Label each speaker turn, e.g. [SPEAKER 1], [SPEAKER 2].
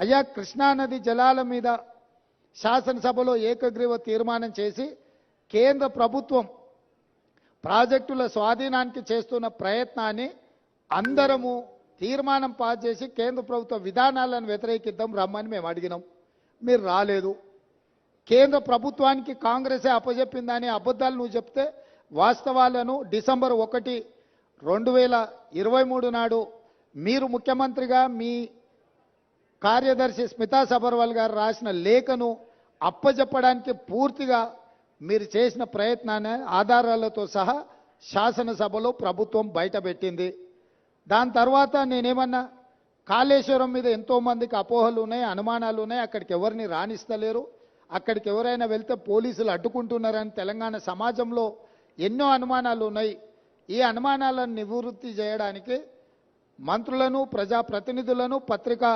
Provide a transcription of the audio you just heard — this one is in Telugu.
[SPEAKER 1] అయ్యా కృష్ణానది జలాల మీద శాసనసభలో ఏకగ్రీవ తీర్మానం చేసి కేంద్ర ప్రభుత్వం ప్రాజెక్టుల స్వాధీనానికి చేస్తున్న ప్రయత్నాన్ని అందరము తీర్మానం పాస్ చేసి కేంద్ర ప్రభుత్వ విధానాలను వ్యతిరేకిద్దాం రమ్మని మేము అడిగినాం. మీరు రాలేదు. కేంద్ర ప్రభుత్వానికి కాంగ్రెసే అప్పజెప్పిందని అబద్ధాలు నువ్వు చెప్తే వాస్తవాలను డిసెంబర్ 1, 2023 నాడు మీరు ముఖ్యమంత్రిగా మీ కార్యదర్శి స్మితా సబర్వాల్ గారు రాసిన లేఖను అప్పజెప్పడానికి పూర్తిగా మీరు చేసిన ప్రయత్నాన్ని ఆధారాలతో సహా శాసనసభలో ప్రభుత్వం బయటపెట్టింది. దాని తర్వాత నేనేమన్నా కాళేశ్వరం మీద ఎంతోమందికి అపోహలు ఉన్నాయి, అనుమానాలు ఉన్నాయి, అక్కడికి ఎవరిని రాణిస్తలేరు, అక్కడికి ఎవరైనా వెళ్తే పోలీసులు అడ్డుకుంటున్నారని తెలంగాణ సమాజంలో ఎన్నో అనుమానాలు ఉన్నాయి. ఈ అనుమానాలను నివృత్తి చేయడానికి మంత్రులను, ప్రజాప్రతినిధులను, పత్రికా